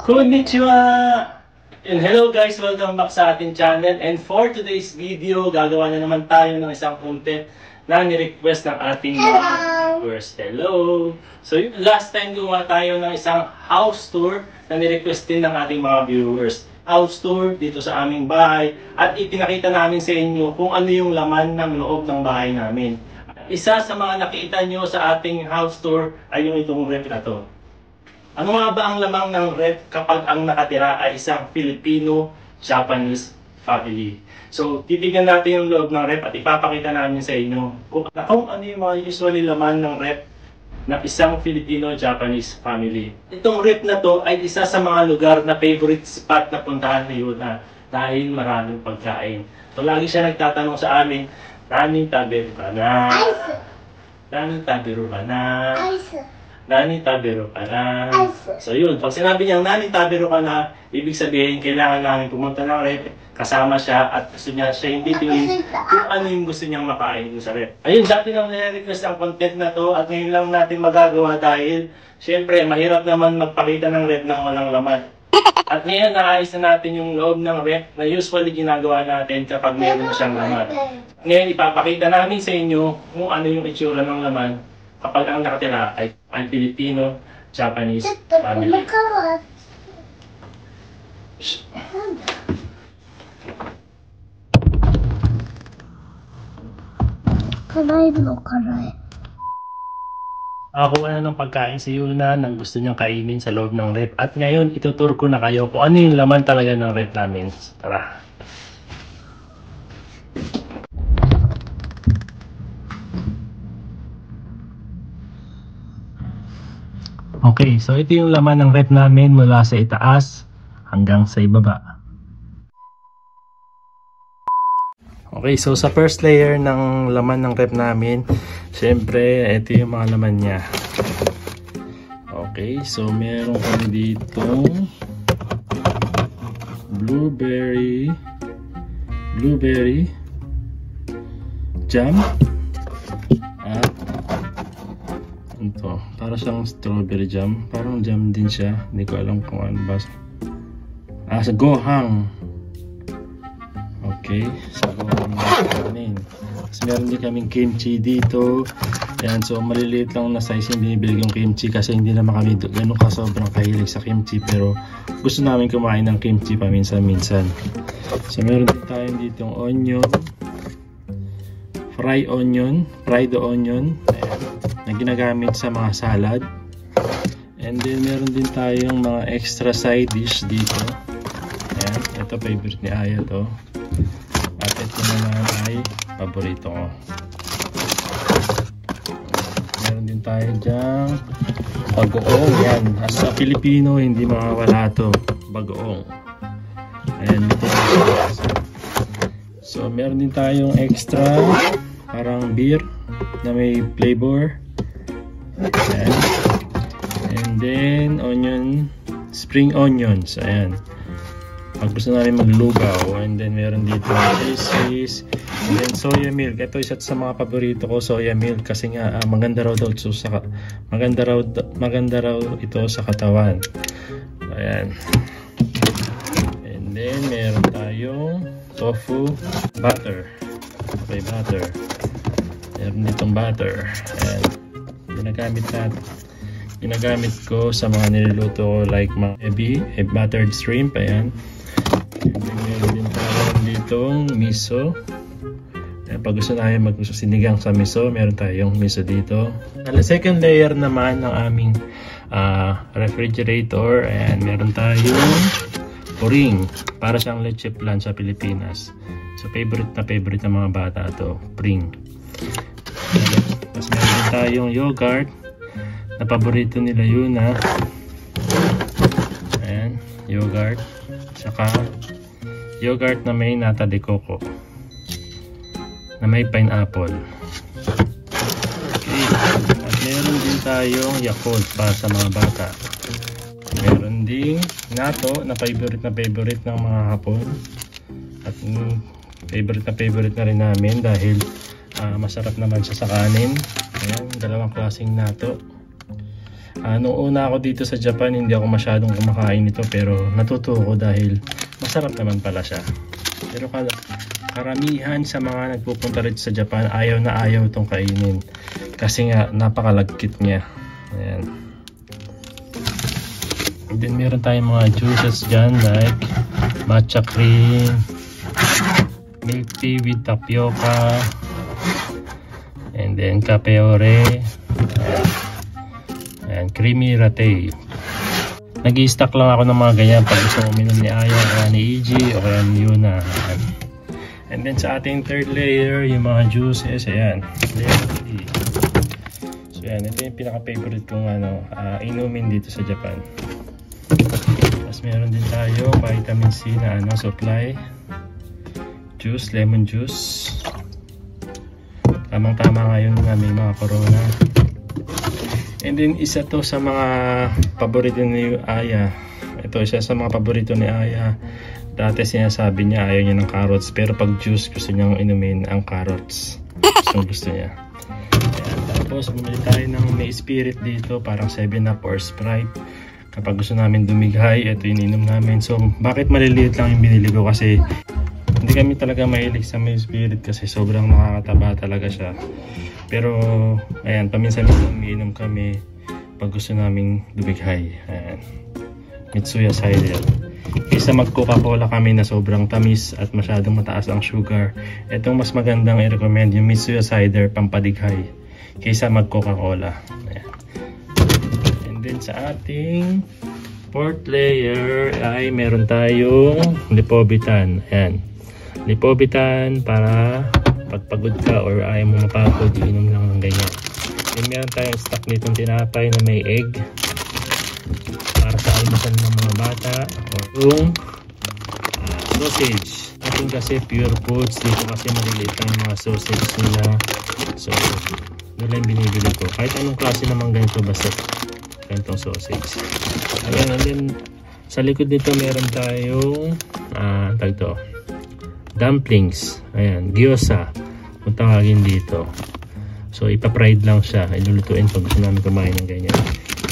Konnichiwa! And hello guys, welcome back sa ating channel. And for today's video, gagawa na naman tayo ng isang content na ni-request ng ating mga viewers. Hello! So last time gumawa tayo ng isang house tour na ni-request din ng ating mga viewers. House tour dito sa aming bahay at ipinakita namin sa inyo kung ano yung laman ng loob ng bahay namin. Isa sa mga nakita nyo sa ating house tour ay yung itong ref na to. Ano nga ba ang lamang ng ref kapag ang nakatira ay isang Filipino-Japanese family? So, titignan natin yung loob ng ref at ipapakita namin sa inyo kung ano yung mga usually laman ng ref ng isang Filipino-Japanese family. Itong ref na to ay isa sa mga lugar na favorite spot na puntahan ni Yuna dahil maraming pagkain. So, lagi siya nagtatanong sa amin, "Nani taberu ka na? Nani taberu ka na? Nani taberu ka na?" So yun, pag sinabi niyang "Nani taberu ka na", ibig sabihin kailangan namin pumunta ng ref, kasama siya at gusto niya siya hindi tingin kung ano yung gusto niyang makain sa ref. Ayun, dati nang nire-request ang content na to at ngayon lang natin magagawa dahil syempre mahirap naman magpakita ng ref ng walang laman. At ngayon naayos na natin yung loob ng ref na usually ginagawa natin kapag meron siyang laman. Ngayon ipapakita namin sa inyo kung ano yung itsura ng laman kapag ang nakatira ay ang Filipino-Japanese family. Nakakuha na ng pagkain si Yuna ng gusto niyang kainin sa loob ng ref. At ngayon, itutur ko na kayo kung ano yung laman talaga ng ref namin. Tara! Okay, so ito yung laman ng ref namin mula sa itaas hanggang sa ibaba. Okay, so sa first layer ng laman ng ref namin, syempre, ito yung mga laman niya. Okay, so meron kami dito blueberry jam at ito, para siyang strawberry jam, parang jam din siya, hindi ko alam kung ano ba. Sa gohang. Okay, so kanin. Tapos meron din kaming kimchi dito. Yan, so maliliit lang na size yung binibili yung kimchi kasi hindi naman kami ganun ka sobrang kahilig sa kimchi, pero gusto namin kumain ng kimchi paminsan-minsan. So meron din tayo dito yung onion, fried onion, ayan, na ginagamit sa mga salad. And then meron din tayong mga extra side dish dito. Ayan, ito favorite ni Aya to. At ito naman ay paborito ko. Meron din tayo dyan bagoong. Yan, as sa Pilipino hindi mawawala to, bagoong. Ayan, dito. So meron din tayong extra parang beer na may flavor. Ayan. And then onion, spring onions. Ayan, pag gusto namin maglugaw. And then meron dito cheese, and then soya milk. Ito isa sa mga paborito ko, soya milk, kasi nga maganda raw ito sa katawan. Ayan. And then meron tayong tofu butter. Okay, butter. Meron ditong butter. Ayan, ginagamit ko sa mga niluluto ko, like mga buttered shrimp. Ayan. And then meron din tayo ditong miso. Ayan, pag gusto namin magsinigang sa miso, meron tayong miso dito. Ang second layer naman ng aming refrigerator, and meron tayong puring, para siyang leche flan sa Pilipinas. So favorite ng mga bata to, puring. Tapos meron din tayong yogurt na paborito nila Yuna. Ayan, yogurt. Saka yogurt na may nata de coco na may pineapple. Okay. At meron din tayong Yakult para sa mga bata. Meron ding nato na favorite ng mga Hapon. At favorite na rin namin dahil masarap naman siya sa kanin. Ayan, dalawang klaseng nato. Nung una ako dito sa Japan, hindi ako masyadong kumakain nito, pero natuto ako dahil masarap naman pala siya. Pero karamihan sa mga nagpupunta rin sa Japan, ayaw na ayaw itong kainin kasi nga napakalagkit niya. Ayan. And then meron tayong mga juices dyan like matcha cream, milk tea with tapioca, and then cafe ore, and creamy latte. Nag-i-stock lang ako ng mga ganyan pag gusto uminom ni Aya, kaya ni EG, o kaya ni Yuna. And then sa ating third layer, yung mga juices, ayan. So ayan, ito yung pinaka-favorite kong inumin dito sa Japan. Tapos meron din tayo vitamin C na supply. Juice, lemon juice. Tamang-tama ngayon na may mga corona. And then isa to sa mga paborito ni Aya. Ito isa sa mga paborito ni Aya. Dati sinasabi niya ayaw niya ng carrots, pero pag juice gusto niyang inumin ang carrots. Gusto niya. Ayan, tapos bumili tayo ng may spirit dito, parang 7up or Sprite. Kapag gusto namin dumighay, ito yung ininom namin. So bakit maliliit lang yung binili ko? Kasi hindi kami talaga mahilig sa may spirit kasi sobrang nakakataba talaga siya. Pero ayan, paminsan-minsan umiinom kami pag gusto naming dumighay. Ayan, Mitsuya cider. Kaysa mag Coca-Cola kami na sobrang tamis at masyadong mataas ang sugar, itong mas magandang i-recommend yung Mitsuya cider pampadighay kaysa mag Coca-Cola. Ayan. And then sa ating fourth layer ay meron tayong lipobitan. Ayan, lipobitan para pagpagod ka or ayaw mo mapagod, inom lang ng ganyan. Then meron tayong stock nitong tinapay na may egg para sa almusal ng mga bata, or yung sausage. Ating kasi pure foods dito kasi maliliit lang yung mga sausage nila, so doon lang binibili ko kahit anong klase naman ganito, basta ganitong sausage. Ayan, and then sa likod nito meron tayong dumplings. Ayan, gyoza kung tawagin dito. So ipa-fried lang siya, ilulutuin pag gusto namin kumain ng ganyan.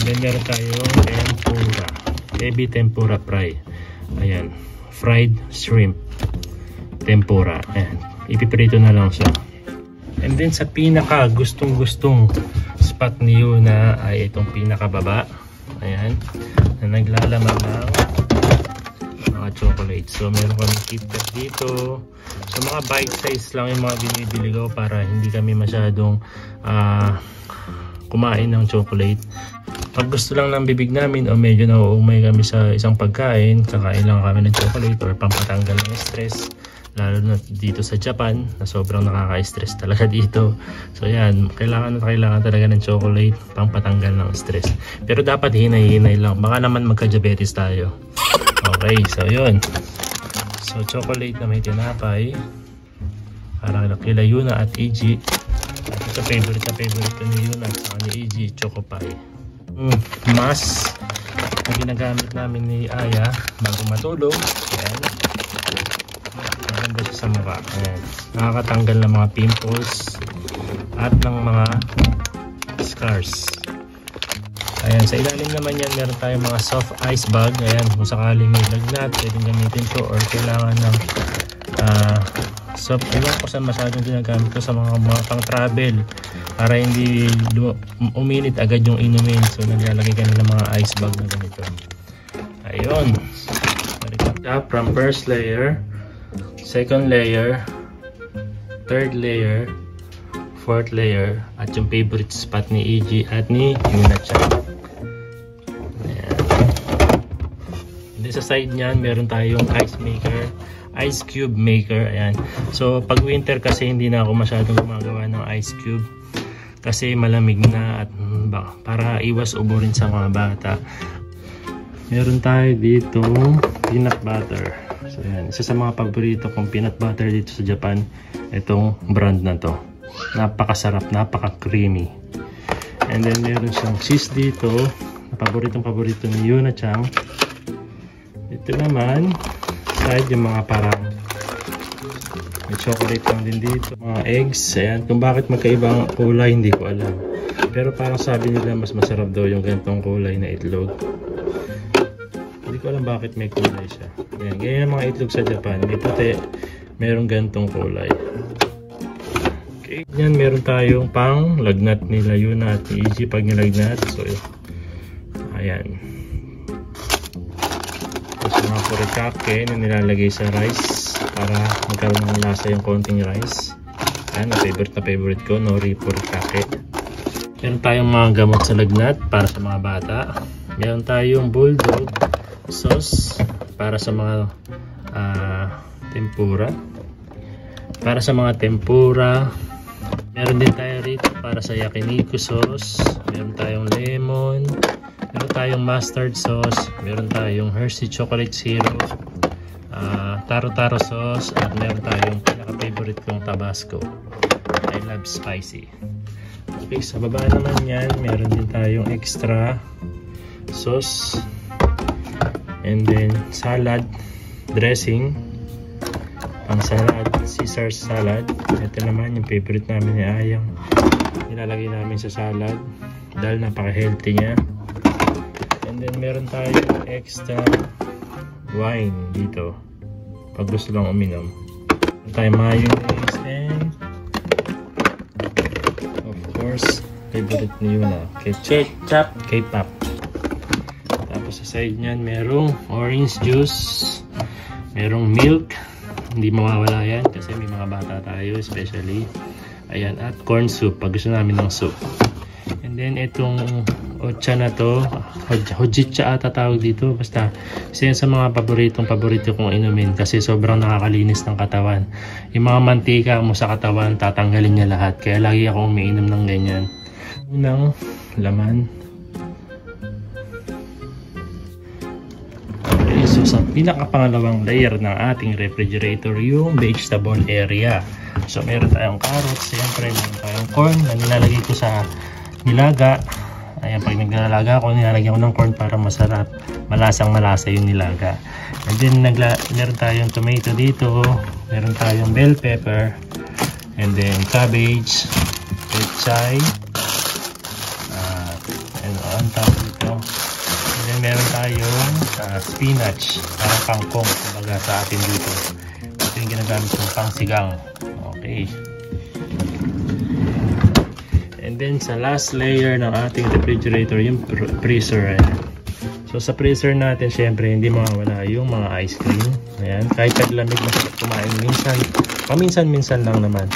And then meron tayong tempura, baby tempura fry. Ayan, fried shrimp tempura. Ayan, ipiprito na lang siya. And then sa pinaka gustong spot ni Yuna ay itong pinaka baba. Ayan, na naglalaman ng mga chocolate. So meron kami KitKat dito. So mga bite size lang yung mga binibili ko para hindi kami masyadong kumain ng chocolate. Pag gusto lang ng bibig namin o medyo nauumay kami sa isang pagkain, kakain lang kami ng chocolate or pampatanggal ng stress. Lalo na dito sa Japan na sobrang nakaka-stress talaga dito. So yan, kailangan talaga ng chocolate pampatanggal ng stress. Pero dapat hinay-hinay lang, baka naman magka-diabetes tayo. Okay, so yun. So chocolate na may tinapay para kila Yuna at EG. Ito sa favorite ko ni Yuna at saka ni EG, Choco Pie. Mask na ginagamit namin ni Aya bago matulog. Ayan, maganda siya sa mukha. Ayan, nakakatanggal ng mga pimples at ng mga scars. Ayan, sa ilalim naman yan meron tayong mga soft ice bag. Ayan, kung sakaling may lagnat, pwedeng gamitin to, or kailangan ng soft, iwan ko sa masyadong ginagamit ko sa mga pang travel para hindi uminit agad yung inumin. So naglalagay kami ng mga ice bag na ganito. Ayun, from first layer, second layer, third layer, fourth layer, at yung favorite spot ni EG at ni Yuna-chan. Ayan. And then sa side nyan meron tayong ice maker, ice cube maker. Ayan, so pag winter kasi hindi na ako masyadong gumagawa ng ice cube kasi malamig na at para iwas ubo rin sa mga bata. Meron tayo dito peanut butter. So ayan, isa sa mga paborito kong peanut butter dito sa Japan, itong brand na to. Napakasarap, napaka-creamy. And then meron siyang cheese dito, paborito ni Yuna-chan. Ito naman side yung mga parang may chocolate lang din dito, mga eggs. Ayan, kung bakit magkaibang kulay hindi ko alam. Pero parang sabi nila mas masarap daw yung ganitong kulay na itlog. Hindi ko alam bakit may kulay siya. Yan, ganyan ang mga itlog sa Japan. May puti, merong ganitong kulay. Okay. Yan, meron tayong pang lagnat nila yun at easy pag nilagnat. So, ayan. Tapos mga furikake na nilalagay sa rice para magkaroon ng lasa yung konting rice. Ayan, na favorite ko, nori furikake. Meron tayong mga gamot sa lagnat para sa mga bata. Meron tayong bulldog sauce para sa mga tempura. Para sa mga tempura. Meron din tayo rito para sa yakiniku sauce. Meron tayong lemon. Meron tayong mustard sauce. Meron tayong Hershey chocolate syrup. Taro-taro sauce. At meron tayong pinaka-favorite kong Tabasco. I love spicy. Okay, sa baba naman yan, meron din tayong extra sauce. And then salad dressing. Pang salad, Caesar salad. Ito naman yung favorite namin ni Ayang. Nilalagay namin sa salad dahil napaka-healthy niya. And then meron tayong extra wine dito pag gusto lang uminom. Meron tayong mayonnaise and of course favorite ni Yuna, ketchup, K-pop. Tapos sa side niyan merong orange juice, merong milk, hindi mawawala yan kasi may mga bata tayo especially. Ayan, at corn soup pag gusto namin ng soup. And then itong ocha na to, hojicha ata tawag dito, basta isa yan sa mga paborito kong inumin kasi sobrang nakakalinis ng katawan. Yung mga mantika mo sa katawan tatanggalin niya lahat, kaya lagi akong umiinom ng ganyan. Unang laman. Okay, so sa pinakapangalawang layer ng ating refrigerator yung vegetable area. So meron tayong carrots, siyempre meron tayong corn na nilalagay ko sa nilaga. Ayan, pag naglalaga ako, nilalagyan ko ng corn para masarap, malasa yung nilaga. And then meron tayong tomato dito, meron tayong bell pepper, and then cabbage, pechay, and on top dito. And then meron tayong spinach, parang kangkong kumbaga sa atin dito. Ito yung ginagamit ng pangsigang. Okay. And then sa last layer ng ating refrigerator yung freezer. Ayan. So sa freezer natin syempre hindi mawawala yung mga ice cream. Ayan, kahit lamig masarap kumain minsan, paminsan-minsan lang naman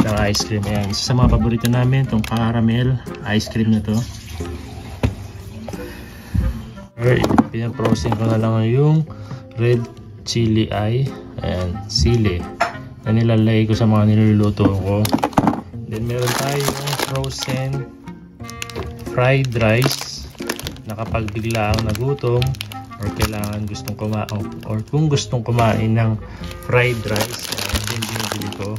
ng ice cream. Ayan, isa sa mga paborito namin itong caramel ice cream na to. Pinaprocessing ko na lang yung red chili and sili na nilalagay ko sa mga niluluto ko. Then meron tayong frozen fried rice na kapag bigla ang nagutom or kailangan kung gustong kumain ng fried rice, din binibili ko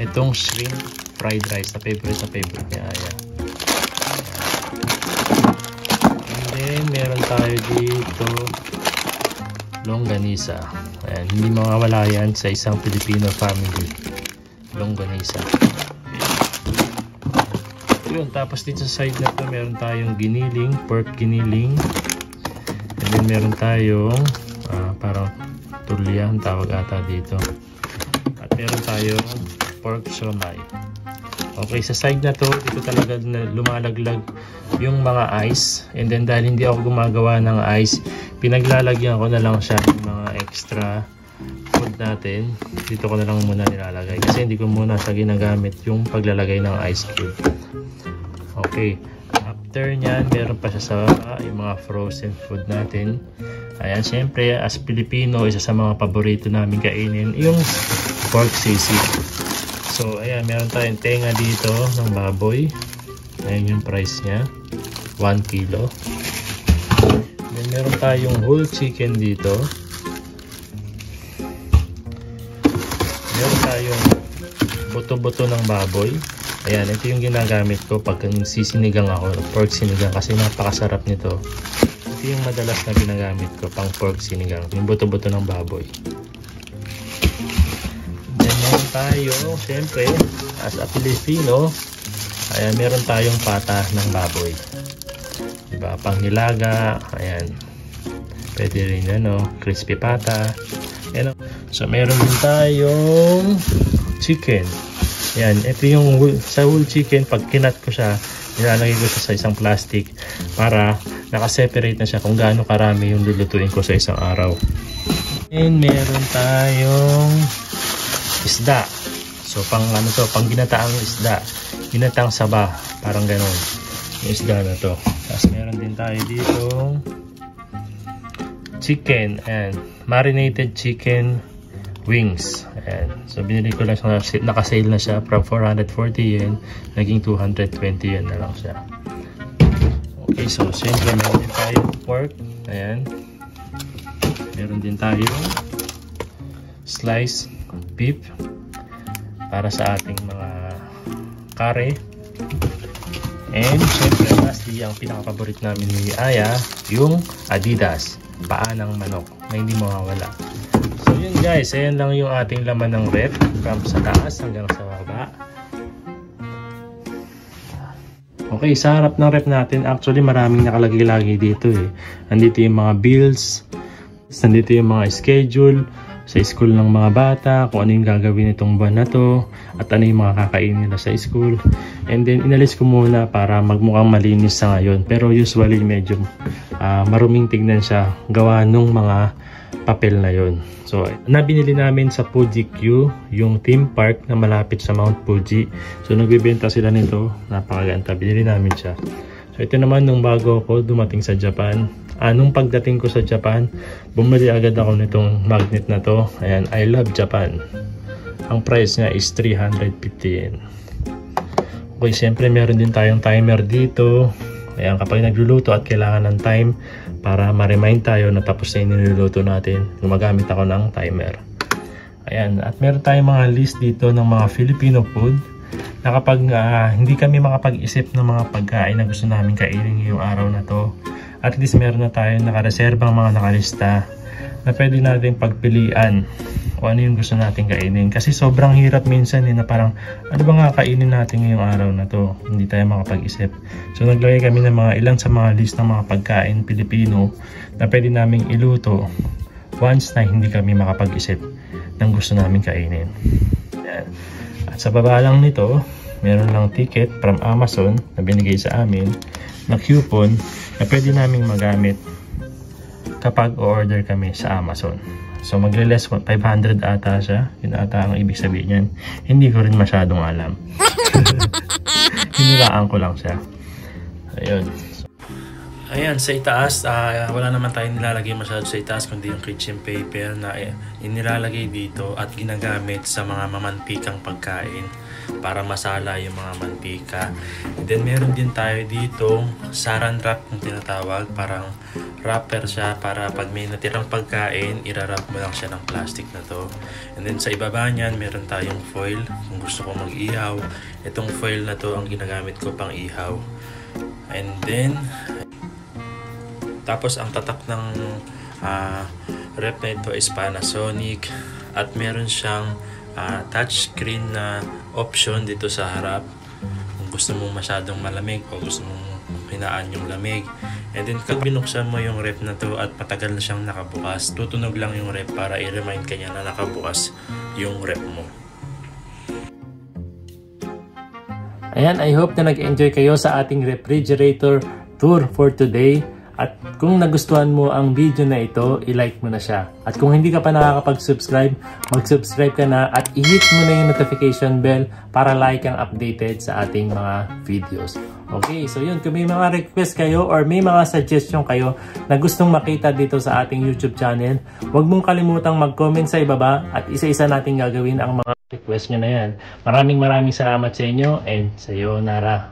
itong shrimp fried rice na favorite niya. Ayan. And then meron tayo dito longganisa. Ayan, hindi mawawala yan sa isang Filipino family. Longganisa. Yun, tapos dito sa side na to meron tayong giniling, pork giniling. And then meron tayong parang tulya ang tawag ata dito. At meron tayong pork siomai. Okay, sa side na to, dito talaga lumalaglag yung mga ice. And then dahil hindi ako gumagawa ng ice, pinaglalagyan ko na lang siya ng mga extra food natin. Dito ko na lang muna nilalagay kasi hindi ko muna sa ginagamit yung paglalagay ng ice cube. Okay, after nyan, meron pa siya sa yung mga frozen food natin. Ayan, syempre as Pilipino, isa sa mga paborito namin kainin yung pork sisig. So ayan, meron tayong tenga dito ng baboy. Ayan yung price nya, 1 kilo. Then meron tayong whole chicken dito. Meron tayong buto-buto ng baboy. Ayan, ito yung ginagamit ko pag sisinigang ako, pork sinigang, kasi napakasarap nito. Ito yung madalas na ginagamit ko pang pork sinigang, yung buto-buto ng baboy. Then meron tayo, siyempre, as a Filipino, ayan, meron tayong pata ng baboy. Diba? Pang nilaga, ayan. Pwede rin crispy pata. Ayan. So, meron din tayong chicken. Ayan, ito yung sa whole chicken, pag kinat ko siya, nilalagay ko siya sa isang plastic para nakaseparate na siya kung gaano karami yung lulutuin ko sa isang araw. And meron tayong isda. So, pang ginataang isda. Ginataang saba. Parang ganon. Yung isda na to. Tapos meron din tayo dito chicken and marinated chicken wings. Ayan. So, binili ko lang siya, nakasale na siya from 440 yen, naging 220 yen na lang siya. Okay, so, siyempre meron din tayo pork. Ayan. Meron din tayo slice beef para sa ating mga kare. And, siyempre, lastly, ang pinaka-paborit namin ni Aya, yung Adidas, paa ng manok, na hindi mawawala. So yun guys, ayan lang yung ating laman ng rep from sa taas hanggang sa baba. Okay, sa harap ng rep natin, actually maraming nakalagay-lagay dito eh. Nandito yung mga bills, nandito yung mga schedule sa school ng mga bata, kung ano yung gagawin itong buwan na to, at ano yung mga kakainin nila sa school. And then inalis ko muna para magmukhang malinis sa ngayon, pero usually medyo maruming tignan siya gawa nung mga papel na yon. So, nabinili namin sa Fuji Q, yung theme park na malapit sa Mount Fuji. So, nagbibenta sila nito. Napakaganda. Binili namin siya. So, ito naman nung bago ako dumating sa Japan. Nung pagdating ko sa Japan, bumili agad ako nitong magnet na to. Ayan, I love Japan. Ang price niya is 350 yen. Okay, siyempre meron din tayong timer dito. Ayan, kapag nagluluto at kailangan ng time para ma-remind tayo na tapos na yung niluluto natin, gumagamit ako ng timer. Ayan, at meron tayong mga list dito ng mga Filipino food na kapag hindi kami makapag-isip ng mga pagkain na gusto namin kainin ngayong araw na to, at least meron na tayong nakareserbang mga nakalista na pwede natin pagpilian o ano yung gusto natin kainin. Kasi sobrang hirap minsan na parang ano ba nga kainin natin ngayong araw na to, hindi tayo makapag-isip. So naglagay kami ng mga ilan sa mga list ng mga pagkain Pilipino na pwede naming iluto once na hindi kami makapag-isip ng gusto namin kainin. Yan. At sa baba lang nito, meron lang ticket from Amazon na binigay sa amin na coupon na pwede naming magamit kapag order kami sa Amazon. So magle-less 500 ata siya. Yun ata ang ibig sabihin niyan. Hindi ko rin masyadong alam. Hinilaan ko lang siya. Ayun. Ayan, sa itaas, wala naman tayong nilalagay masyado sa itaas kundi yung kitchen paper na inilalagay dito at ginagamit sa mga mamantikang pagkain para masala yung mga mantika. And then meron din tayo dito saran wrap kung tinatawag, parang wrapper siya para pag may natirang pagkain, irarap mo lang siya ng plastic na to. And then sa ibaba niyan, meron tayong foil kung gusto ko mag-ihaw. Itong foil na to ang ginagamit ko pang ihaw. And then tapos ang tatak ng rep na ito is Panasonic at meron siyang touchscreen na option dito sa harap kung gusto mong masyadong malamig o gusto mong hinaan yung lamig. And then kapag binuksan mo yung rep na to at patagal na siyang nakabukas, tutunog lang yung rep para i-remind kanya na nakabukas yung rep mo. Ayan, I hope na nag-enjoy kayo sa ating refrigerator tour for today. At kung nagustuhan mo ang video na ito, i-like mo na siya. At kung hindi ka pa nakakapag-subscribe, mag-subscribe ka na at i-hit mo na yung notification bell para like kang updated sa ating mga videos. Okay, so yun. Kung may mga request kayo or may mga suggestion kayo na gustong makita dito sa ating YouTube channel, huwag mong kalimutang mag-comment sa ibaba at isa-isa natin gagawin ang mga request nyo na yan. Maraming salamat sa inyo and sayonara.